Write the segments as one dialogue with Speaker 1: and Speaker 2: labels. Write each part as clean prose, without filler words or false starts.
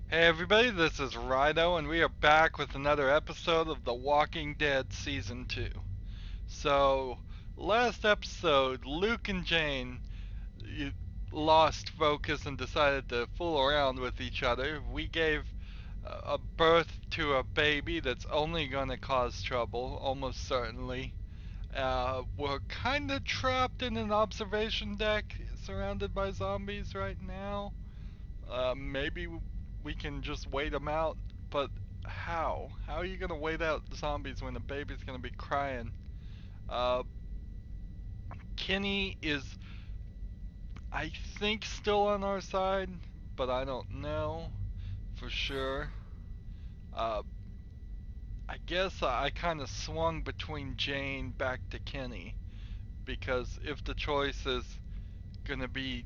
Speaker 1: Hey everybody, this is Rydo, and we are back with another episode of The Walking Dead Season 2. So, last episode, Luke and Jane lost focus and decided to fool around with each other. We gave a birth to a baby that's only going to cause trouble, almost certainly. We're kind of trapped in an observation deck surrounded by zombies right now. Maybe we can just wait them out, but how? How are you gonna wait out zombies when the baby's gonna be crying? Uh, Kenny is, I think, still on our side, but I don't know for sure. Uh, I guess I kind of swung between Jane back to Kenny, because if the choice is gonna be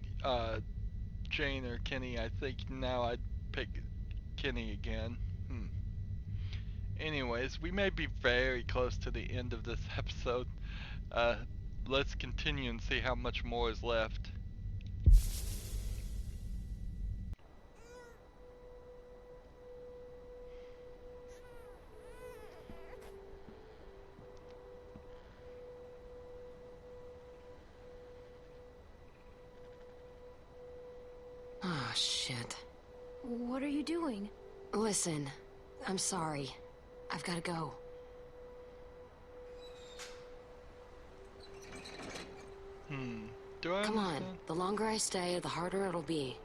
Speaker 1: Jane or Kenny, I think now I'd pick Kenny again. Anyways, we may be very close to the end of this episode. Uh, let's continue and see how much more is left.
Speaker 2: Oh, shit.
Speaker 3: What are you doing?
Speaker 2: Listen, I'm sorry. I've gotta go.
Speaker 1: Do I
Speaker 2: Come on.
Speaker 1: understand?
Speaker 2: The longer I stay, the harder it'll be.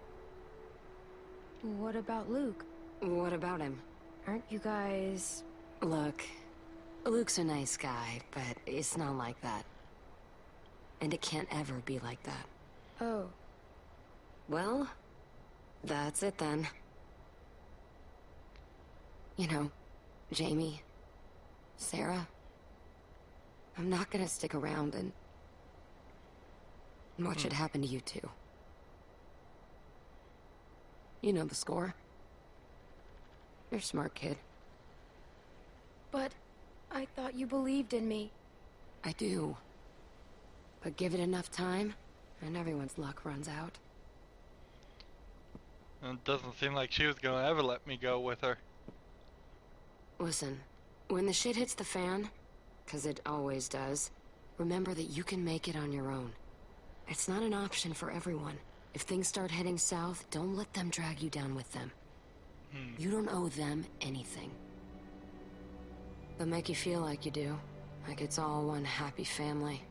Speaker 3: What about Luke?
Speaker 2: What about him?
Speaker 3: Aren't you guys...
Speaker 2: Look, Luke's a nice guy, but it's not like that. And it can't ever be like that.
Speaker 3: Oh,
Speaker 2: Well, that's it then. You know, Jamie, Sarah, I'm not gonna stick around and watch it happen to you two. You know the score. You're a smart kid.
Speaker 3: but I thought you believed in me.
Speaker 2: I do. But give it enough time, and everyone's luck runs out.
Speaker 1: It doesn't seem like she was gonna ever let me go with her.
Speaker 2: Listen, when the shit hits the fan, 'cause it always does, remember that you can make it on your own. It's not an option for everyone. If things start heading south, don't let them drag you down with them. You don't owe them anything. They'll make you feel like you do, like it's all one happy family.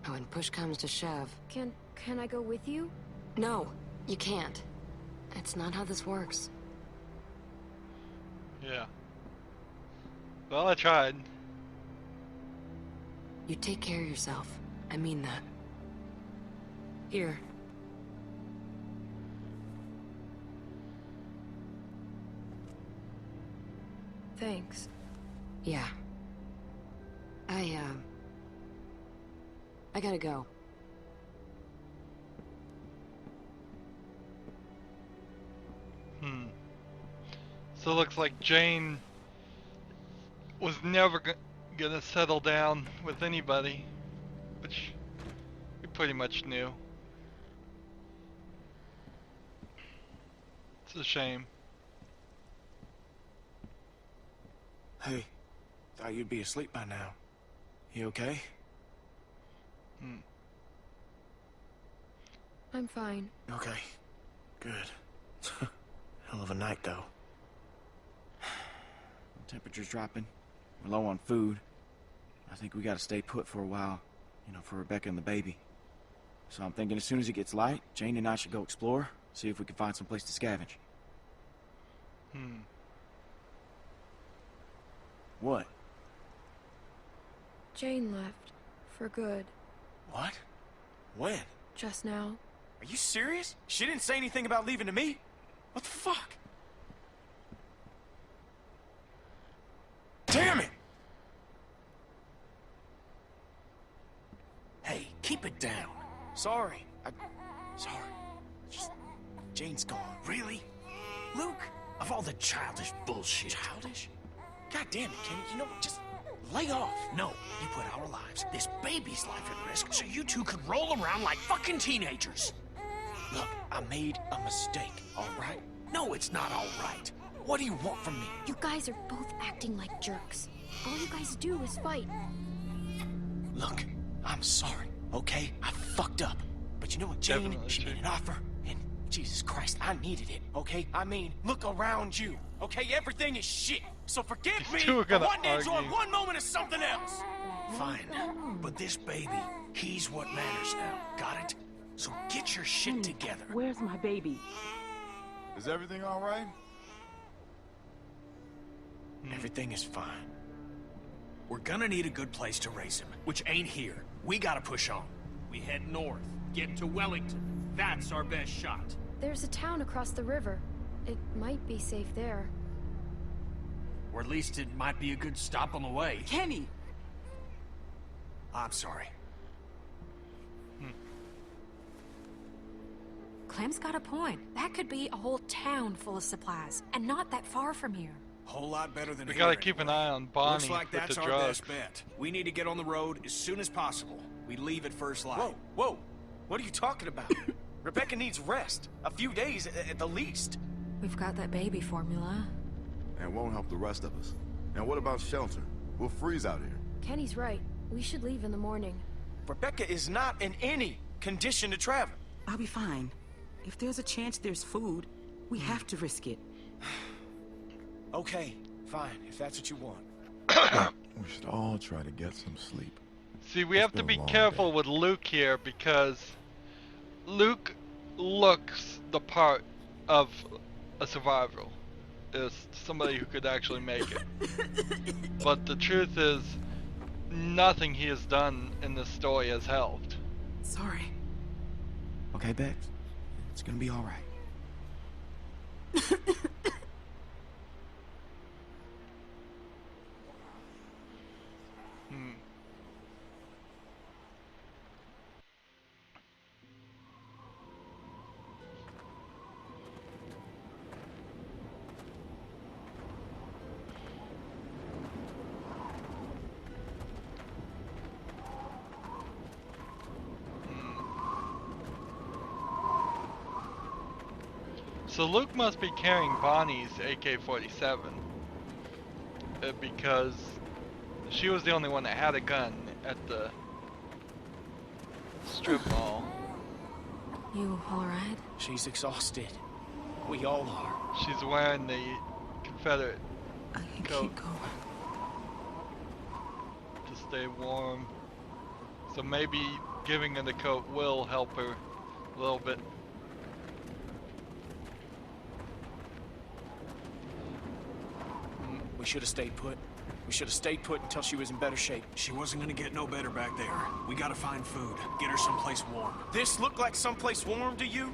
Speaker 2: And when push comes to shove...
Speaker 3: Can I go with you?
Speaker 2: No, you can't. It's not how this works.
Speaker 1: Yeah. Well, I tried.
Speaker 2: You take care of yourself. I mean that. Here.
Speaker 3: Thanks.
Speaker 2: Yeah. I gotta go.
Speaker 1: So it looks like Jane was never gonna settle down with anybody, which we pretty much knew. It's a shame.
Speaker 4: Hey, thought you'd be asleep by now. You okay?
Speaker 3: I'm fine.
Speaker 4: Okay, good. Hell of a night, though. Temperature's dropping. We're low on food. I think we gotta stay put for a while, you know, for Rebecca and the baby. So I'm thinking as soon as it gets light, Jane and I should go explore, see if we can find some place to scavenge. What?
Speaker 3: Jane left. For good.
Speaker 4: What? When?
Speaker 3: Just now.
Speaker 4: Are you serious? She didn't say anything about leaving to me? What the fuck? Damn it! Hey, keep it down. Sorry. Sorry. Just... Jane's gone. Really? Luke? Of all the childish bullshit. Childish? God damn it, Kenny. You know what? Just lay off. No, you put our lives, this baby's life at risk, so you two could roll around like fucking teenagers. Look, I made a mistake, all right? No, it's not all right. What do you want from me?
Speaker 3: You guys are both acting like jerks. All you guys do is fight.
Speaker 4: Look, I'm sorry, okay? I fucked up. But you know what, Jane?
Speaker 1: Definitely
Speaker 4: She made an offer, and Jesus Christ, I needed it, okay? I mean, look around you, okay? Everything is shit. So forgive
Speaker 1: These
Speaker 4: me
Speaker 1: two are
Speaker 4: for
Speaker 1: gonna
Speaker 4: wanting to enjoy
Speaker 1: argue.
Speaker 4: one moment of something else.
Speaker 5: Fine, but this baby, he's what matters now. Got it? So get your shit together.
Speaker 6: Where's my baby?
Speaker 7: Is everything all right?
Speaker 4: Everything is fine.
Speaker 5: We're gonna need a good place to raise him, which ain't here. We gotta push on.
Speaker 8: We head north, get to Wellington. That's our best shot.
Speaker 3: There's a town across the river. It might be safe there.
Speaker 8: Or at least it might be a good stop on the way.
Speaker 6: Kenny!
Speaker 5: I'm sorry.
Speaker 9: Clem's got a point. That could be a whole town full of supplies, and not that far from here.
Speaker 5: Whole lot better than
Speaker 1: We
Speaker 5: here
Speaker 1: gotta keep an
Speaker 5: anyway.
Speaker 1: eye on Bonnie
Speaker 5: Looks like
Speaker 1: with
Speaker 5: that's
Speaker 1: the
Speaker 5: our
Speaker 1: drugs.
Speaker 5: best bet. We need to get on the road as soon as possible. We leave at first light.
Speaker 4: Whoa, whoa. What are you talking about? Rebecca needs rest. A few days at the least.
Speaker 9: We've got that baby formula.
Speaker 7: And won't help the rest of us. And what about shelter? We'll freeze out here.
Speaker 3: Kenny's right. We should leave in the morning.
Speaker 4: Rebecca is not in any condition to travel.
Speaker 6: I'll be fine. If there's a chance there's food, we have to risk it.
Speaker 4: Okay, fine, if that's what you want.
Speaker 7: We should all try to get some sleep.
Speaker 1: See, we
Speaker 7: It's
Speaker 1: have to
Speaker 7: been a
Speaker 1: be
Speaker 7: long
Speaker 1: careful
Speaker 7: day.
Speaker 1: with Luke here because Luke looks the part of a survivor. Is somebody who could actually make it. But the truth is, nothing he has done in this story has helped.
Speaker 6: Sorry.
Speaker 4: Okay, Bex? It's gonna be all right.
Speaker 1: Hmm. So Luke must be carrying Bonnie's AK-47 because she was the only one that had a gun at the strip mall.
Speaker 9: You alright?
Speaker 4: She's exhausted. We all are.
Speaker 1: She's wearing the Confederate
Speaker 6: I can
Speaker 1: Go.
Speaker 6: keep going.
Speaker 1: to stay warm. So maybe giving her the coat will help her a little bit.
Speaker 4: We should have stayed put. We should have stayed put until she was in better shape.
Speaker 5: She wasn't gonna get no better back there. We gotta find food. Get her someplace warm.
Speaker 4: This looked like someplace warm to you?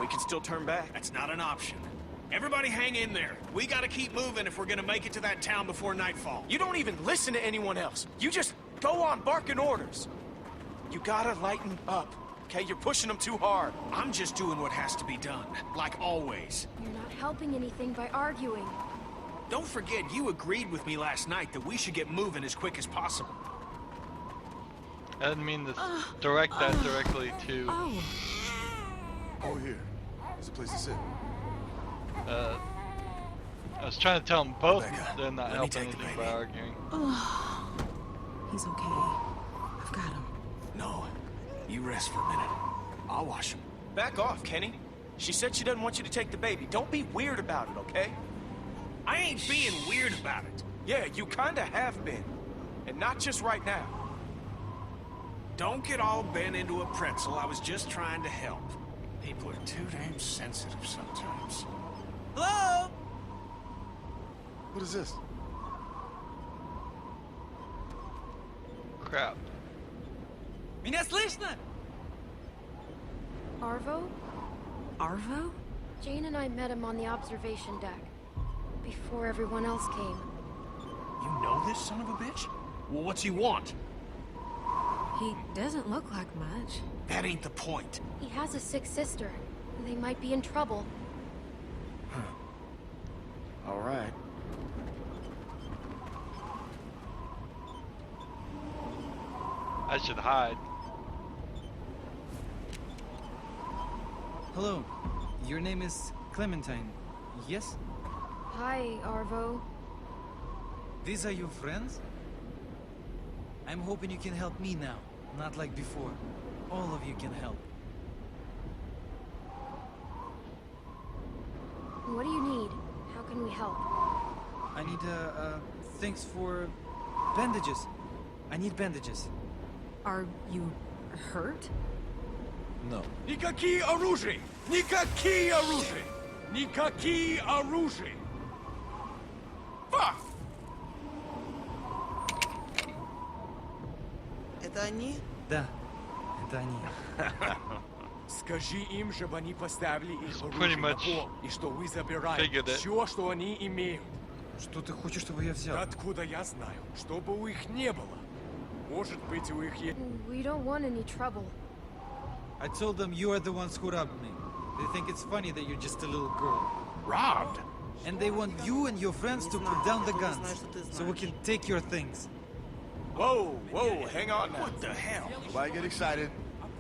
Speaker 4: We can still turn back.
Speaker 5: That's not an option. Everybody hang in there. We gotta keep moving if we're gonna make it to that town before nightfall.
Speaker 4: You don't even listen to anyone else. You just go on barking orders. You gotta lighten up, okay? You're pushing them too hard.
Speaker 5: I'm just doing what has to be done, like always.
Speaker 3: You're not helping anything by arguing.
Speaker 5: Don't forget, you agreed with me last night that we should get moving as quick as possible.
Speaker 1: I didn't mean to direct that directly to
Speaker 9: Oh,
Speaker 7: Over here. There's a place to sit.
Speaker 1: I was trying to tell them both
Speaker 5: Rebecca,
Speaker 1: they're not
Speaker 5: let me
Speaker 1: helping
Speaker 5: take the
Speaker 1: anything by
Speaker 5: baby.
Speaker 1: arguing.
Speaker 6: He's okay. I've got him.
Speaker 5: No, you rest for a minute. I'll wash him.
Speaker 4: Back off, Kenny. She said she doesn't want you to take the baby. Don't be weird about it, okay?
Speaker 5: I ain't being weird about it.
Speaker 4: Yeah, you kinda have been. And not just right now.
Speaker 5: Don't get all bent into a pretzel. I was just trying to help. People are too damn sensitive sometimes.
Speaker 4: Hello?
Speaker 7: What is this?
Speaker 1: Crap.
Speaker 6: Меня слышно?
Speaker 3: Arvo?
Speaker 9: Arvo?
Speaker 3: Jane and I met him on the observation deck. Before everyone else came.
Speaker 5: You know this son of a bitch? Well, what's he want?
Speaker 9: He doesn't look like much.
Speaker 5: That ain't the point.
Speaker 3: He has a sick sister. They might be in trouble.
Speaker 4: All right.
Speaker 1: I should hide.
Speaker 10: Hello, your name is Clementine, yes?
Speaker 3: Hi, Arvo.
Speaker 10: These are your friends? I'm hoping you can help me now, not like before. All of you can help.
Speaker 3: What do you need? How can we help?
Speaker 10: I need, things for bandages. I need bandages.
Speaker 9: Are you hurt?
Speaker 10: No.
Speaker 5: Никакие оружия! Никакие оружия! Никакие оружия! Fuck!
Speaker 6: Это они?
Speaker 10: Да, это они.
Speaker 5: Скажи им, чтобы они поставили их
Speaker 1: Pretty
Speaker 5: оружие на
Speaker 1: much
Speaker 5: пол, и что вы забираете
Speaker 1: figured it.
Speaker 5: все, что они имеют.
Speaker 10: Что ты хочешь, чтобы я взял?
Speaker 5: Откуда я знаю? Чтобы у их не было. Может быть, у их есть...
Speaker 3: We don't want any trouble.
Speaker 10: I told them you are the ones who robbed me. They think it's funny that you're just a little girl.
Speaker 5: Robbed?
Speaker 10: And they want you and your friends to put down the guns, so we can take your things.
Speaker 5: Whoa, whoa, hang on now. What the hell?
Speaker 7: Why get excited?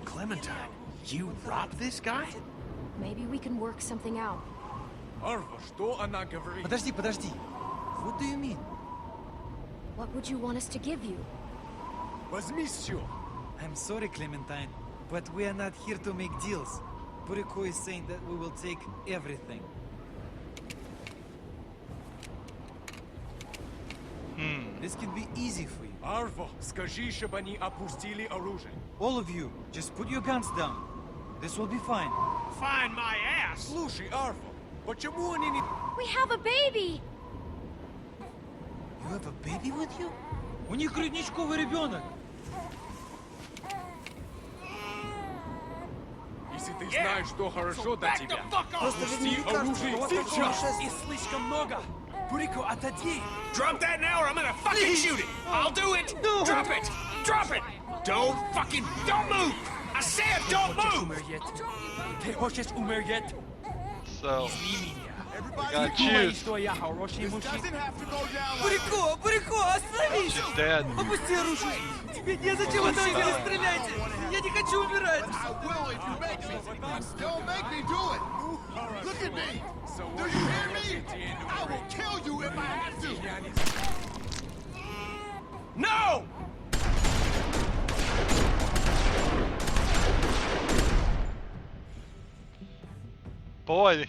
Speaker 5: Clementine, you robbed this guy?
Speaker 3: Maybe we can work something out.
Speaker 5: Арва, что она говорит?
Speaker 10: Подожди. What do you mean?
Speaker 3: What would you want us to give you?
Speaker 5: Возьми все.
Speaker 10: I'm sorry, Clementine, but we are not here to make deals. Buriko is saying that we will take everything. This can be easy for you.
Speaker 5: Арва, скажи, чтобы они опустили оружие.
Speaker 10: All of you, just put your guns down. This will be fine.
Speaker 8: Find my ass!
Speaker 5: Слушай, Арва, почему они не...
Speaker 3: We have a baby!
Speaker 10: You have a baby with you? У них грудничковый ребенок.
Speaker 5: Если ты знаешь, что хорошо для тебя,
Speaker 6: Просто ведь
Speaker 5: опусти
Speaker 6: мне кажется,
Speaker 5: оружие
Speaker 6: что у вас такое
Speaker 5: сейчас.
Speaker 6: нашествие.
Speaker 5: И слишком много. Бурико, отойди.
Speaker 8: Drop that now or I'm gonna fucking shoot it! I'll do it!
Speaker 10: No.
Speaker 8: Drop it! Drop it! Don't move! I said don't move!
Speaker 5: Ты хочешь умереть?
Speaker 1: So,
Speaker 5: Извини меня.
Speaker 1: you gotta choose.
Speaker 5: Что я хороший мужчина?
Speaker 7: Doesn't have to go down like
Speaker 10: Бурико, остановись!
Speaker 1: She's dead.
Speaker 10: Опусти оружие! Тебе незачем это не стреляйте! Я не хочу умирать!
Speaker 7: I will if you make me. Don't make me do it. Look at me. Do you hear me? I will kill you if I have to.
Speaker 5: No!
Speaker 1: Boy.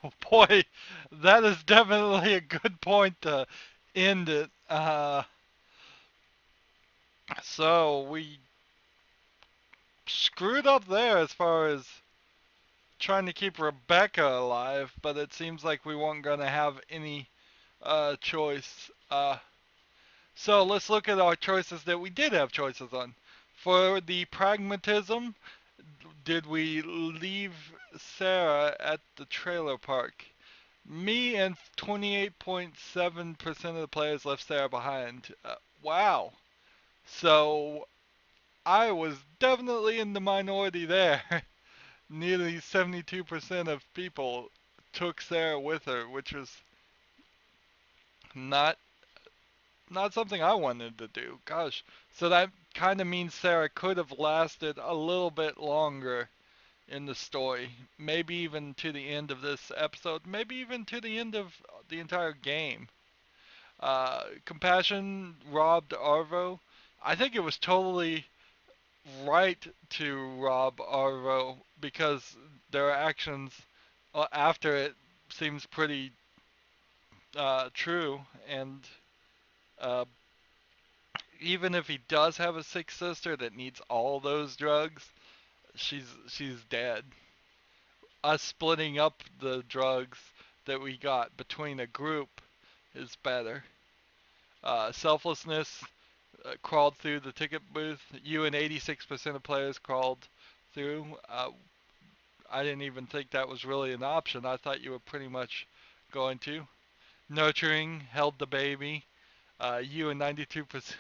Speaker 1: Oh boy, that is definitely a good point to end it. So we screwed up there as far as trying to keep Rebecca alive, but it seems like we weren't gonna have any choice. So let's look at our choices that we did have choices on. For the pragmatism, did we leave Sarah at the trailer park? Me and 28.7% of the players left Sarah behind. Wow. So I was definitely in the minority there. Nearly 72% of people took Sarah with her, which was not something I wanted to do. Gosh. So that kind of means Sarah could have lasted a little bit longer in the story. Maybe even to the end of this episode. Maybe even to the end of the entire game. Compassion robbed Arvo. I think it was totally right to rob Arvo because their actions after it seems pretty true, and even if he does have a sick sister that needs all those drugs, she's dead. Us splitting up the drugs that we got between a group is better. Selflessness crawled through the ticket booth. You and 86% of players crawled through. I didn't even think that was really an option. I thought you were pretty much going to. Nurturing held the baby. You and 92%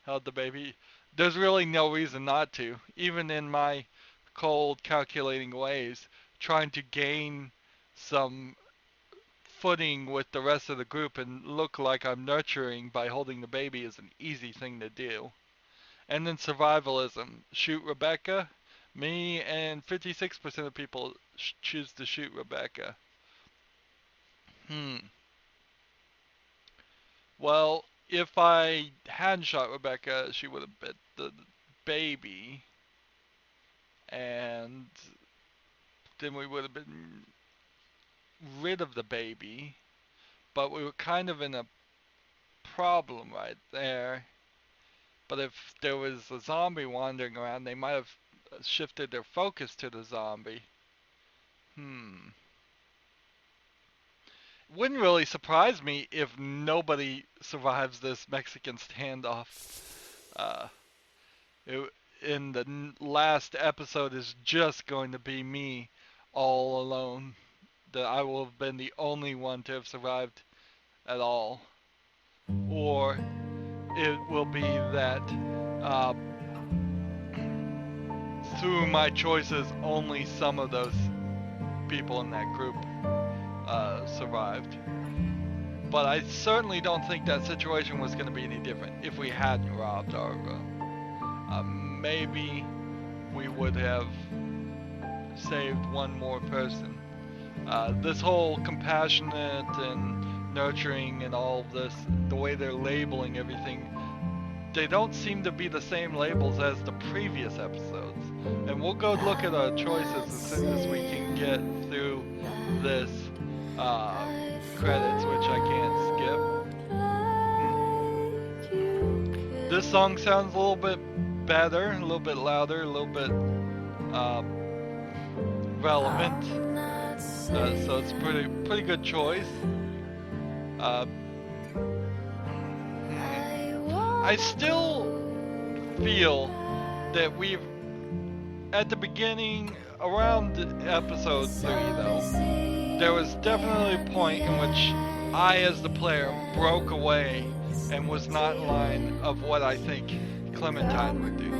Speaker 1: held the baby. There's really no reason not to. Even in my cold, calculating ways, trying to gain some footing with the rest of the group and look like I'm nurturing by holding the baby is an easy thing to do. And then survivalism. Shoot Rebecca, Me and 56% of people choose to shoot Rebecca. Well, if I hadn't shot Rebecca, she would have bit the baby, and then we would have been rid of the baby, but we were kind of in a problem right there. But if there was a zombie wandering around, they might have shifted their focus to the zombie. Wouldn't really surprise me if nobody survives this Mexican standoff. In the last episode is just going to be me all alone. That I will have been the only one to have survived at all. Or it will be that through my choices, only some of those people in that group survived. But I certainly don't think that situation was going to be any different if we hadn't robbed our room. Maybe we would have saved one more person. This whole compassionate and nurturing and all of this, the way they're labeling everything, they don't seem to be the same labels as the previous episodes. And we'll go look at our choices as soon as we can get through this credits, which I can't skip. This song sounds a little bit better, a little bit louder, a little bit relevant. So it's a pretty good choice. I still feel that we've, at the beginning, around episode 3 though, there was definitely a point in which I, as the player, broke away and was not in line of what I think Clementine would do.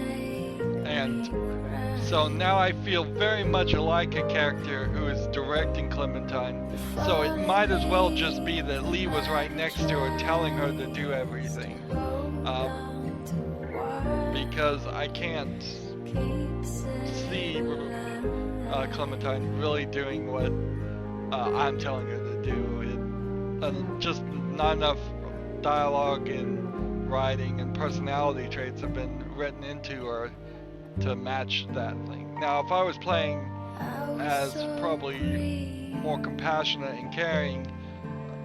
Speaker 1: And so now I feel very much like a character who is directing Clementine. So it might as well just be that Lee was right next to her telling her to do everything. Because I can't see Clementine really doing what I'm telling her to do. Just not enough dialogue and writing and personality traits have been written into her to match that thing. Now, if I was playing as probably more compassionate and caring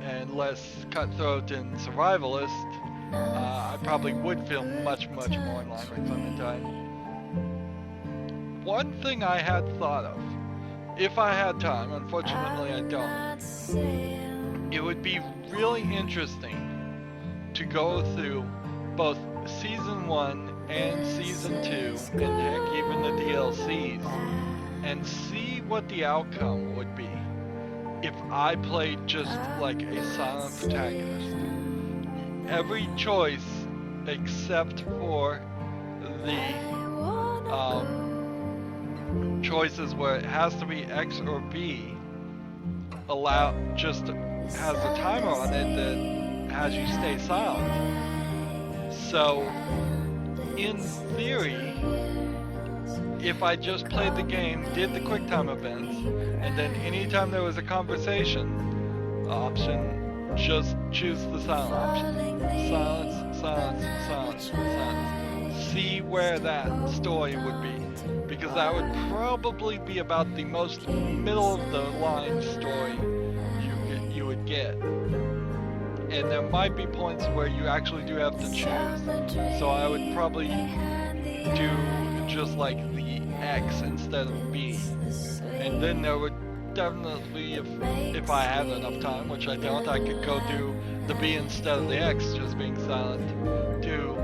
Speaker 1: and less cutthroat and survivalist, I probably would feel much more in line with Clementine. One thing I had thought of, if I had time, unfortunately I don't, it would be really interesting to go through both Season 1 and Season 2, and heck, even the DLCs, and see what the outcome would be if I played just like a silent protagonist. Every choice, except for the choices where it has to be X or B, just has a timer on it that has you stay silent. So, in theory, if I just played the game, did the QuickTime events, and then anytime there was a conversation option, just choose the silent option. Silence. See where that story would be. Because that would probably be about the most middle of the line story you would get. And there might be points where you actually do have to choose. So I would probably do just like the X instead of B. And then there would definitely, if I had enough time, which I don't, I could go do the B instead of the X, just being silent, too.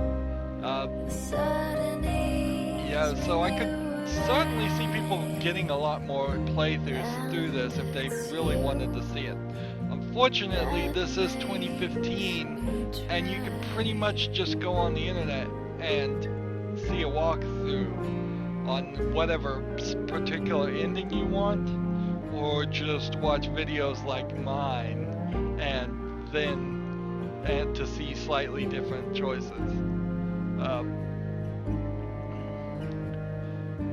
Speaker 1: Yeah, so I could certainly see people getting a lot more playthroughs through this if they really wanted to see it. Unfortunately, this is 2015, and you can pretty much just go on the internet and see a walkthrough on whatever particular ending you want, or just watch videos like mine and to see slightly different choices.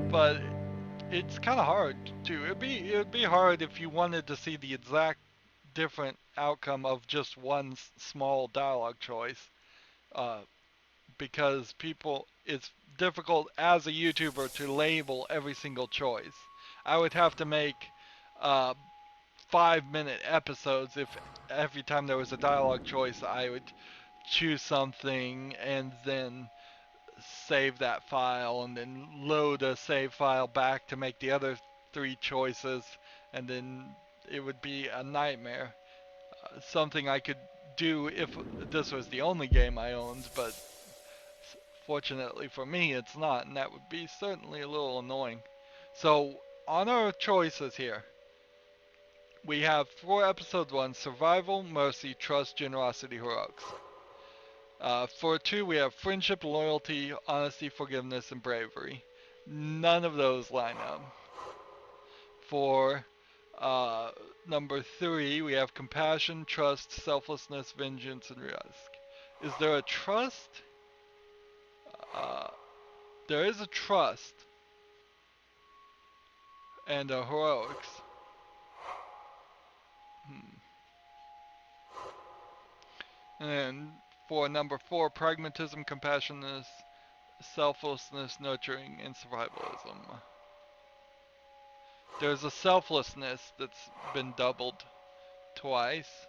Speaker 1: But it's kind of hard to. It'd be hard if you wanted to see the exact different outcome of just one small dialogue choice, uh, because people, it's difficult as a YouTuber to label every single choice. I would have to make uh, 5-minute episodes if every time there was a dialogue choice I would choose something and then save that file and then load a save file back to make the other 3 choices, and then it would be a nightmare. Something I could do if this was the only game I owned, but fortunately for me it's not, and that would be certainly a little annoying. So on our choices here, we have for episode 1, survival, mercy, trust, generosity, heroics. For 2, we have friendship, loyalty, honesty, forgiveness, and bravery. None of those line up. For number 3, we have compassion, trust, selflessness, vengeance, and risk. Is there a trust? Uh, there is a trust and a heroics. And then for number 4, pragmatism, compassiousness, selflessness, nurturing, and survivalism. There's a selflessness that's been doubled twice.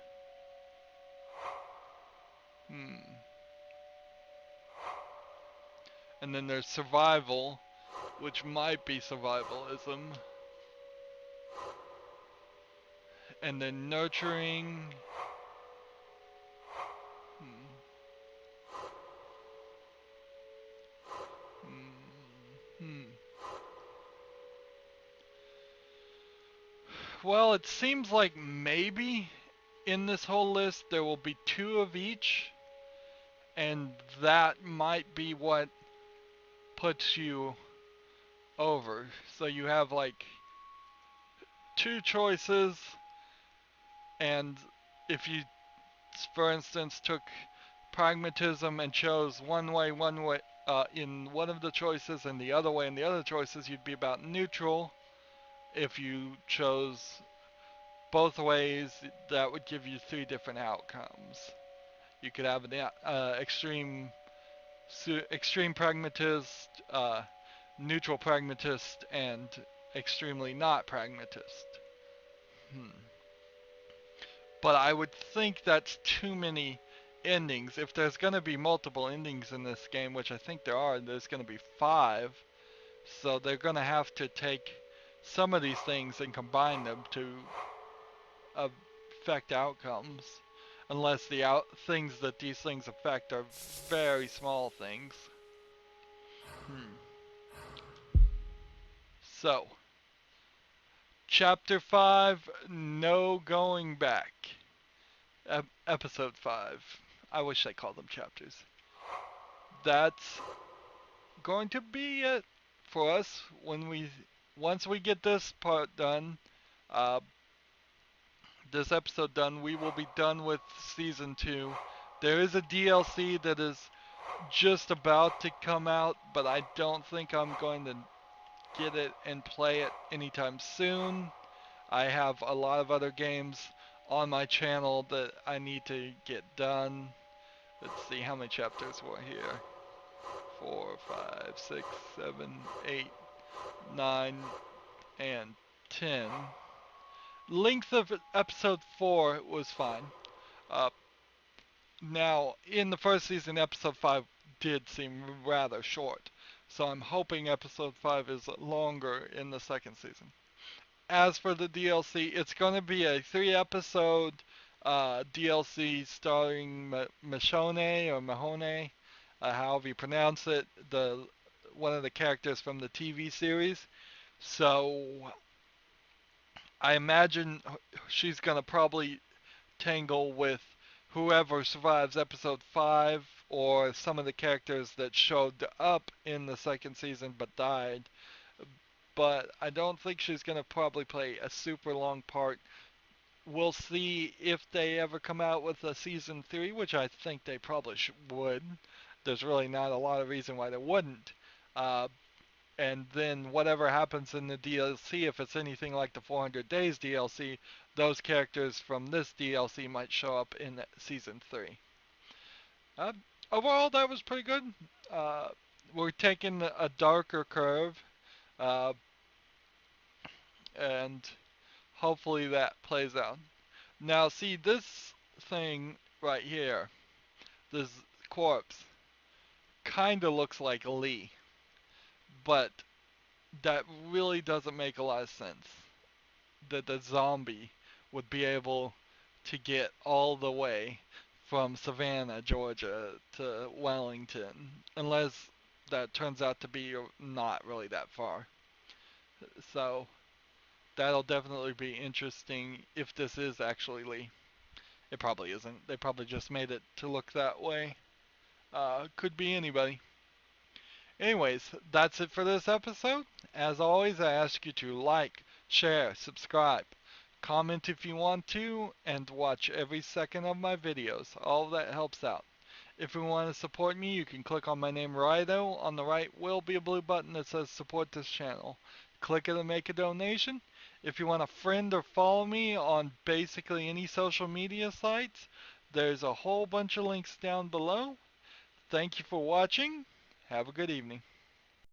Speaker 1: And then there's survival, which might be survivalism. And then nurturing. Well, it seems like maybe in this whole list there will be 2 of each, and that might be what puts you over. So you have like 2 choices, and if you, for instance, took pragmatism and chose one way in one of the choices and the other way in the other choices, you'd be about neutral. If you chose both ways, that would give you 3 different outcomes. You could have an extreme pragmatist, neutral pragmatist, and extremely not pragmatist. But I would think that's too many endings. If there's going to be multiple endings in this game, which I think there are, there's going to be 5. So they're going to have to take some of these things and combine them to affect outcomes. Unless the things that these things affect are very small things. So, Chapter 5, No Going Back. Episode 5. I wish they called them chapters. That's going to be it for us once we get this part done. This episode done, we will be done with season 2. There is a DLC that is just about to come out, but I don't think I'm going to get it and play it anytime soon. I have a lot of other games on my channel that I need to get done. Let's see how many chapters were here. 4, 5, 6, 7, 8, 9, and 10. Length of episode 4 was fine. Now, in the first season, episode 5 did seem rather short. So I'm hoping episode 5 is longer in the second season. As for the DLC, it's going to be a 3-episode DLC starring Michonne or Mahone, however you pronounce it, one of the characters from the TV series. So I imagine she's going to probably tangle with whoever survives episode 5 or some of the characters that showed up in the second season but died. But I don't think she's going to probably play a super long part. We'll see if they ever come out with a season 3, which I think they probably would. There's really not a lot of reason why they wouldn't. and then whatever happens in the DLC, if it's anything like the 400 Days DLC, those characters from this DLC might show up in Season 3. Uh, Overall, that was pretty good. Uh, we're taking a darker curve, uh, and hopefully that plays out. Now, see this thing right here, this corpse, kind of looks like Lee, but that really doesn't make a lot of sense. That the zombie would be able to get all the way from Savannah, Georgia to Wellington, unless that turns out to be not really that far. So that'll definitely be interesting if this is actually Lee. It probably isn't. They probably just made it to look that way. Could be anybody. Anyways, that's it for this episode. As always, I ask you to like, share, subscribe, comment if you want to, and watch every second of my videos. All of that helps out. If you want to support me, you can click on my name Rydo. On the right will be a blue button that says support this channel. Click it and make a donation. If you want to friend or follow me on basically any social media sites, there's a whole bunch of links down below. Thank you for watching. Have a good evening.